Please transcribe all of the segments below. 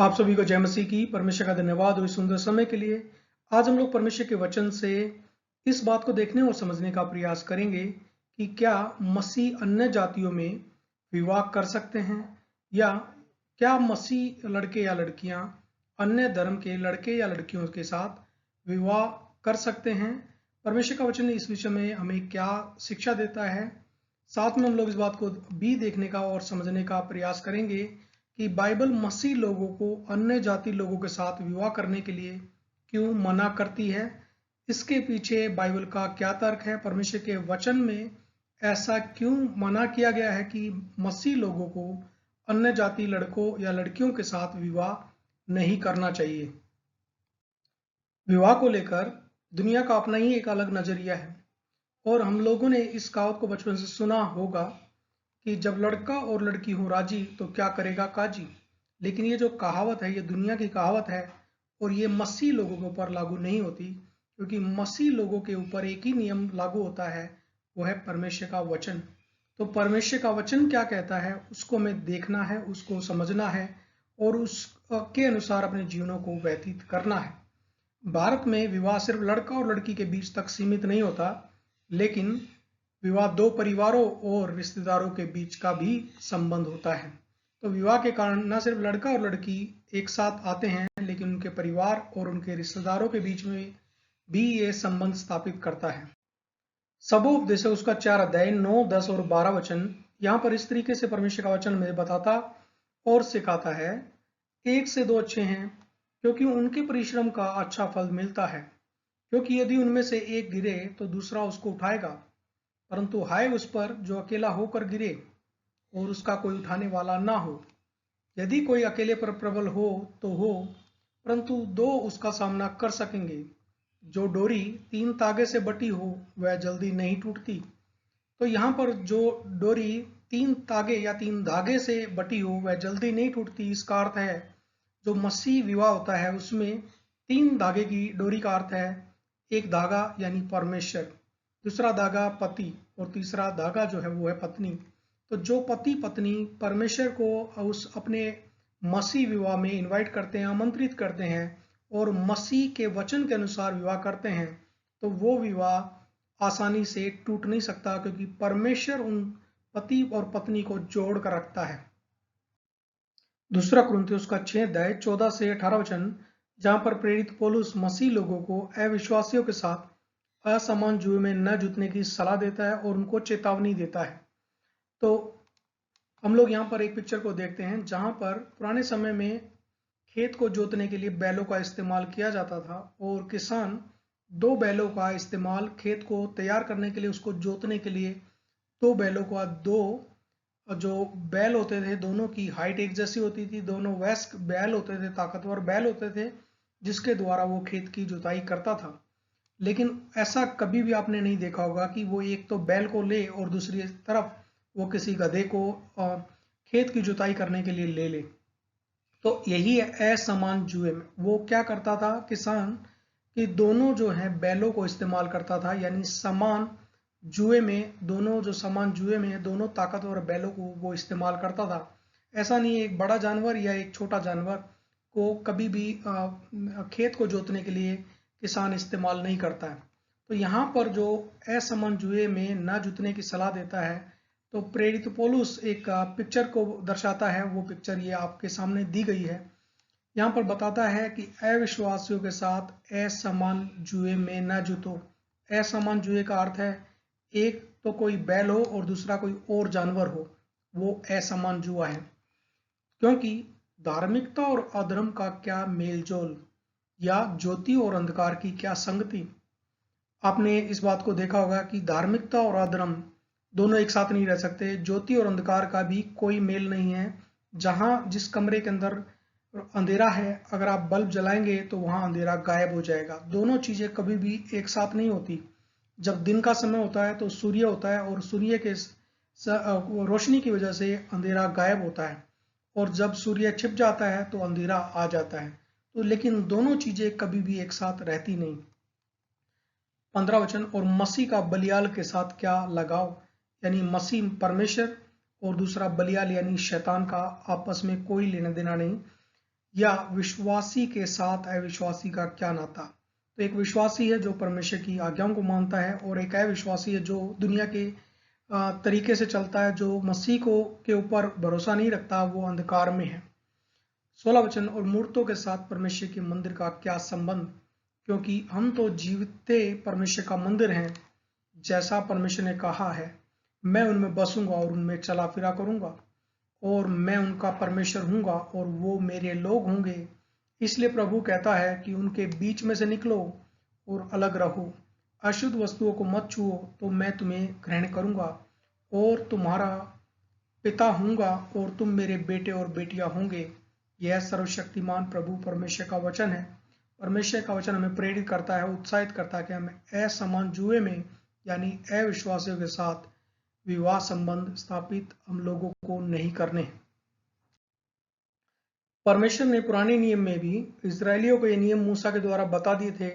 आप सभी को जय मसीह की। परमेश्वर का धन्यवाद हो इस सुंदर समय के लिए। आज हम लोग परमेश्वर के वचन से इस बात को देखने और समझने का प्रयास करेंगे कि क्या मसीह अन्य जातियों में विवाह कर सकते हैं, या क्या मसीह लड़के या लड़कियां अन्य धर्म के लड़के या लड़कियों के साथ विवाह कर सकते हैं। परमेश्वर का वचन इस विषय में हमें क्या शिक्षा देता है, साथ में हम लोग इस बात को भी देखने का और समझने का प्रयास करेंगे कि बाइबल मसीह लोगों को अन्य जाति लोगों के साथ विवाह करने के लिए क्यों मना करती है। इसके पीछे बाइबल का क्या तर्क है, परमेश्वर के वचन में ऐसा क्यों मना किया गया है कि मसीह लोगों को अन्य जाति लड़कों या लड़कियों के साथ विवाह नहीं करना चाहिए। विवाह को लेकर दुनिया का अपना ही एक अलग नजरिया है, और हम लोगों ने इस कहावत को बचपन से सुना होगा कि जब लड़का और लड़की हो राजी तो क्या करेगा काजी। लेकिन ये जो कहावत है, ये दुनिया की कहावत है, और ये मसीह लोगों के ऊपर लागू नहीं होती, क्योंकि मसीह लोगों के ऊपर एक ही नियम लागू होता है, वो है परमेश्वर का वचन। तो परमेश्वर का वचन क्या कहता है उसको हमें देखना है, उसको समझना है, और उसके अनुसार अपने जीवनों को व्यतीत करना है। भारत में विवाह सिर्फ लड़का और लड़की के बीच तक सीमित नहीं होता, लेकिन विवाह दो परिवारों और रिश्तेदारों के बीच का भी संबंध होता है। तो विवाह के कारण न सिर्फ लड़का और लड़की एक साथ आते हैं, लेकिन उनके परिवार और उनके रिश्तेदारों के बीच में भी ये संबंध स्थापित करता है। सबोपदेश उसका 4 अध्याय 9, 10 और 12 वचन यहाँ पर इस तरीके से परमेश्वर का वचन में बताता और सिखाता है। एक से दो अच्छे हैं, क्योंकि उनके परिश्रम का अच्छा फल मिलता है, क्योंकि यदि उनमें से एक गिरे तो दूसरा उसको उठाएगा, परंतु हाय उस पर जो अकेला होकर गिरे और उसका कोई उठाने वाला ना हो। यदि कोई अकेले पर प्रबल हो तो हो, परंतु दो उसका सामना कर सकेंगे। जो डोरी 3 तागे से बटी हो वह जल्दी नहीं टूटती। तो यहाँ पर जो डोरी 3 तागे या 3 धागे से बटी हो वह जल्दी नहीं टूटती, इसका अर्थ है जो मसीह विवाह होता है उसमें 3 धागे की डोरी का अर्थ है एक धागा यानी परमेश्वर, दूसरा धागा पति, और तीसरा धागा जो है वो है पत्नी। तो जो पति पत्नी परमेश्वर को उस अपने मसीह विवाह में इनवाइट करते हैं, आमंत्रित करते हैं, और मसीह के वचन के अनुसार विवाह करते हैं, तो वो विवाह आसानी से टूट नहीं सकता, क्योंकि परमेश्वर उन पति और पत्नी को जोड़ कर रखता है। दूसरा कुरिन्थियों का 6 अध्याय 14 से 18 वचन, जहां पर प्रेरित पौलुस मसीह लोगों को अविश्वासियों के साथ असमान जुए में न जुटने की सलाह देता है और उनको चेतावनी देता है। तो हम लोग यहाँ पर एक पिक्चर को देखते हैं जहां पर पुराने समय में खेत को जोतने के लिए बैलों का इस्तेमाल किया जाता था, और किसान 2 बैलों का इस्तेमाल खेत को तैयार करने के लिए, उसको जोतने के लिए 2 बैलों का, 2 जो बैल होते थे दोनों की हाइट एक जैसी होती थी, दोनों वयस्क बैल होते थे, ताकतवर बैल होते थे, जिसके द्वारा वो खेत की जुताई करता था। लेकिन ऐसा कभी भी आपने नहीं देखा होगा कि वो एक तो बैल को ले और दूसरी तरफ वो किसी गधे को खेत की जुताई करने के लिए ले ले। तो यही है असमान जुए में। वो क्या करता था किसान, कि दोनों जो है बैलों को इस्तेमाल करता था, यानी समान जुए में, दोनों जो समान जुए में दोनों ताकतवर बैलों को वो इस्तेमाल करता था। ऐसा नहीं एक बड़ा जानवर या एक छोटा जानवर को कभी भी खेत को जोतने के लिए किसान इस्तेमाल नहीं करता है। तो यहाँ पर जो असमान जुए में न जुतने की सलाह देता है, तो प्रेरित पौलुस एक पिक्चर को दर्शाता है। वो पिक्चर ये आपके सामने दी गई है। यहाँ पर बताता है कि अविश्वासियों के साथ असमान जुए में न जुतो। असमान जुए का अर्थ है एक तो कोई बैल हो और दूसरा कोई और जानवर हो, वो असमान जुआ है। क्योंकि धार्मिकता और अधर्म का क्या मेलजोल, या ज्योति और अंधकार की क्या संगति। आपने इस बात को देखा होगा कि धार्मिकता और अधर्म दोनों एक साथ नहीं रह सकते। ज्योति और अंधकार का भी कोई मेल नहीं है। जहां जिस कमरे के अंदर अंधेरा है, अगर आप बल्ब जलाएंगे तो वहां अंधेरा गायब हो जाएगा। दोनों चीजें कभी भी एक साथ नहीं होती। जब दिन का समय होता है तो सूर्य होता है, और सूर्य के रोशनी की वजह से अंधेरा गायब होता है, और जब सूर्य छिप जाता है तो अंधेरा आ जाता है। तो लेकिन दोनों चीजें कभी भी एक साथ रहती नहीं। 15 वचन, और मसीह का बलियाल के साथ क्या लगाव, यानी मसीह परमेश्वर और दूसरा बलियाल यानी शैतान का आपस में कोई लेना देना नहीं। या विश्वासी के साथ अविश्वासी का क्या नाता। तो एक विश्वासी है जो परमेश्वर की आज्ञाओं को मानता है, और एक अविश्वासी है जो दुनिया के तरीके से चलता है, जो मसीह को के ऊपर भरोसा नहीं रखता, वो अंधकार में है। 16 वचन, और मूर्तों के साथ परमेश्वर के मंदिर का क्या संबंध, क्योंकि हम तो जीवते परमेश्वर का मंदिर हैं। जैसा परमेश्वर ने कहा है, मैं उनमें बसूंगा और उनमें चला फिरा करूंगा, और मैं उनका परमेश्वर हूंगा और वो मेरे लोग होंगे। इसलिए प्रभु कहता है कि उनके बीच में से निकलो और अलग रहो, अशुद्ध वस्तुओं को मत छुओ, तो मैं तुम्हें ग्रहण करूंगा और तुम्हारा पिता हूंगा और तुम मेरे बेटे और बेटियां होंगे। यह सर्वशक्तिमान प्रभु परमेश्वर का वचन है। परमेश्वर का वचन हमें प्रेरित करता है, उत्साहित करता है कि हमें असमान जुए में यानी अविश्वासियों के साथ विवाह संबंध स्थापित हम लोगों को नहीं करने। परमेश्वर ने पुराने नियम में भी इजरायलियों को ये नियम मूसा के द्वारा बता दिए थे।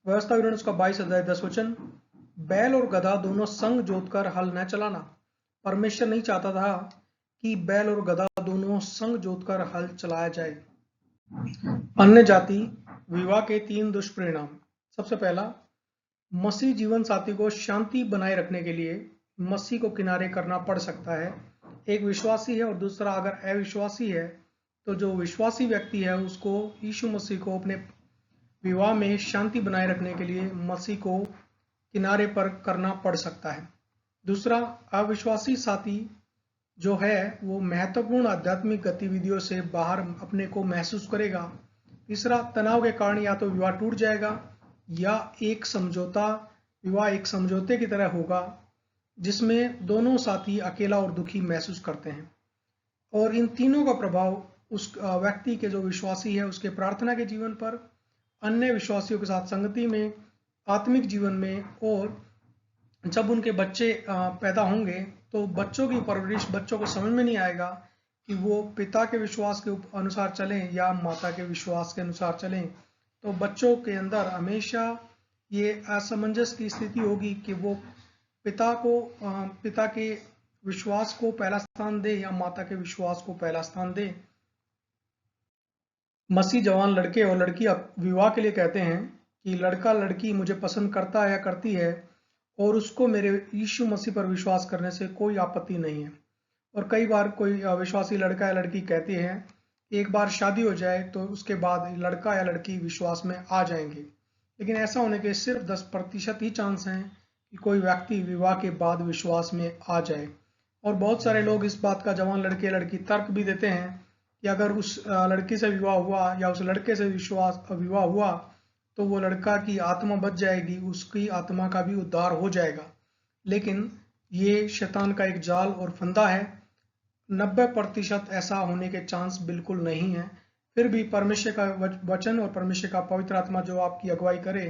व्यवस्था विवरण उसका 22 अध्याय 10 वचन, बैल और गधा दोनों संग जोतकर हल न चलाना। परमेश्वर नहीं चाहता था कि बैल और गधा दोनों संग जोतकर हल चलाया जाए। अन्य जाति विवाह के 3 दुष्परिणाम। सबसे पहला, मसीह जीवन साथी को शांति बनाए रखने के लिए मसीह को किनारे करना पड़ सकता है। एक विश्वासी है और दूसरा अगर अविश्वासी है, तो जो विश्वासी व्यक्ति है उसको यीशु मसीह को अपने विवाह में शांति बनाए रखने के लिए मसीह को किनारे पर करना पड़ सकता है। दूसरा, अविश्वासी साथी जो है वो महत्वपूर्ण आध्यात्मिक गतिविधियों से बाहर अपने को महसूस करेगा। तीसरा, तनाव के कारण या तो विवाह टूट जाएगा या विवाह एक समझौते की तरह होगा जिसमें दोनों साथी अकेला और दुखी महसूस करते हैं, और इन तीनों का प्रभाव उस व्यक्ति के जो विश्वासी है उसके प्रार्थना के जीवन पर, अन्य विश्वासियों के साथ संगति में, आत्मिक जीवन में, और जब उनके बच्चे पैदा होंगे तो बच्चों की परवरिश, बच्चों को समझ में नहीं आएगा कि वो पिता के विश्वास के अनुसार चलें या माता के विश्वास के अनुसार चलें। तो बच्चों के अंदर हमेशा ये असमंजस की स्थिति होगी कि वो पिता के विश्वास को पहला स्थान दे या माता के विश्वास को पहला स्थान दे। मसीह जवान लड़के और लड़की विवाह के लिए कहते हैं कि लड़का लड़की मुझे पसंद करता है या करती है और उसको मेरे यीशु मसीह पर विश्वास करने से कोई आपत्ति नहीं है। और कई बार कोई विश्वासी लड़का या लड़की कहती है एक बार शादी हो जाए तो उसके बाद लड़का या लड़की विश्वास में आ जाएंगे, लेकिन ऐसा होने के सिर्फ 10% ही चांस हैं कि कोई व्यक्ति विवाह के बाद विश्वास में आ जाए। और बहुत सारे लोग इस बात का जवान लड़के लड़की तर्क भी देते हैं कि अगर उस लड़की से विवाह हुआ या उस लड़के से विवाह हुआ तो वो लड़का की आत्मा बच जाएगी, उसकी आत्मा का भी उद्धार हो जाएगा। लेकिन ये शैतान का एक जाल और फंदा है। 90% ऐसा होने के चांस बिल्कुल नहीं है। फिर भी परमेश्वर का वचन और परमेश्वर का पवित्र आत्मा जो आपकी अगुवाई करे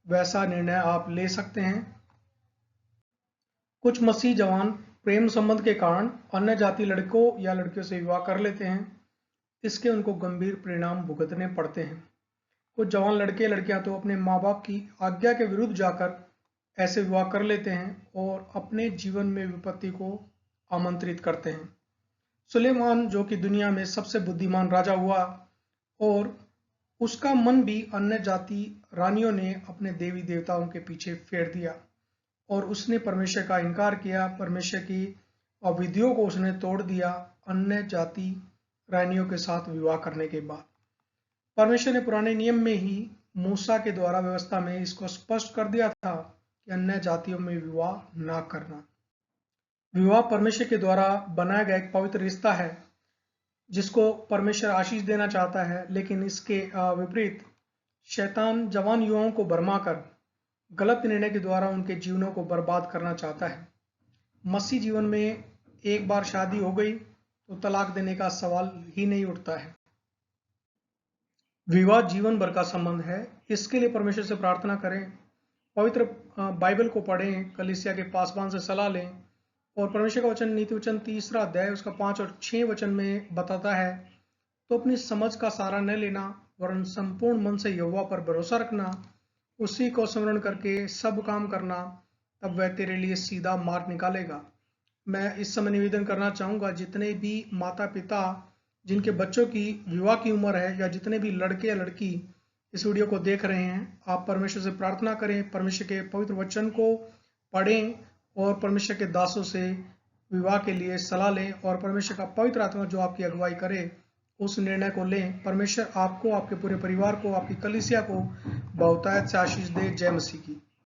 वैसा निर्णय आप ले सकते हैं। कुछ मसीह जवान प्रेम संबंध के कारण अन्य जाति लड़कों या लड़कियों से विवाह कर लेते हैं। इसके उनको गंभीर परिणाम भुगतने पड़ते हैं। कुछ जवान लड़के लड़कियां तो अपने माँ बाप की आज्ञा के विरुद्ध जाकर ऐसे विवाह कर लेते हैं और अपने जीवन में विपत्ति को आमंत्रित करते हैं। सुलेमान जो कि दुनिया में सबसे बुद्धिमान राजा हुआ, और उसका मन भी अन्य जाति रानियों ने अपने देवी देवताओं के पीछे फेर दिया और उसने परमेश्वर का इनकार किया। परमेश्वर की विधियों को उसने तोड़ दिया अन्य जाति रानियों के साथ विवाह करने के बाद। परमेश्वर ने पुराने नियम में ही मूसा के द्वारा व्यवस्था में इसको स्पष्ट कर दिया था कि अन्य जातियों में विवाह ना करना। विवाह परमेश्वर के द्वारा बनाया गया एक पवित्र रिश्ता है जिसको परमेश्वर आशीष देना चाहता है, लेकिन इसके विपरीत शैतान जवान युवाओं को भरमाकर गलत निर्णय के द्वारा उनके जीवनों को बर्बाद करना चाहता है। मसीह जीवन में एक बार शादी हो गई तो तलाक देने का सवाल ही नहीं उठता है। विवाह जीवन भर का संबंध है। इसके लिए परमेश्वर से प्रार्थना करें, पवित्र बाइबल को पढ़ें, कलीसिया के पासवान से सलाह लें, और परमेश्वर का वचन नीति वचन 3 अध्याय उसका 5 और 6 वचन में बताता है तो अपनी समझ का सहारा न लेना वरन संपूर्ण मन से यहोवा पर भरोसा रखना, उसी को स्मरण करके सब काम करना, तब वह तेरे लिए सीधा मार्ग निकालेगा। मैं इस समय निवेदन करना चाहूंगा जितने भी माता पिता जिनके बच्चों की विवाह की उम्र है, या जितने भी लड़के या लड़की इस वीडियो को देख रहे हैं, आप परमेश्वर से प्रार्थना करें, परमेश्वर के पवित्र वचन को पढ़ें और परमेश्वर के दासों से विवाह के लिए सलाह लें, और परमेश्वर का पवित्र आत्मा जो आपकी अगुवाई करे उस निर्णय को लें। परमेश्वर आपको, आपके पूरे परिवार को, आपकी कलीसिया को बहुतायत से आशीष दे। जय मसीह की।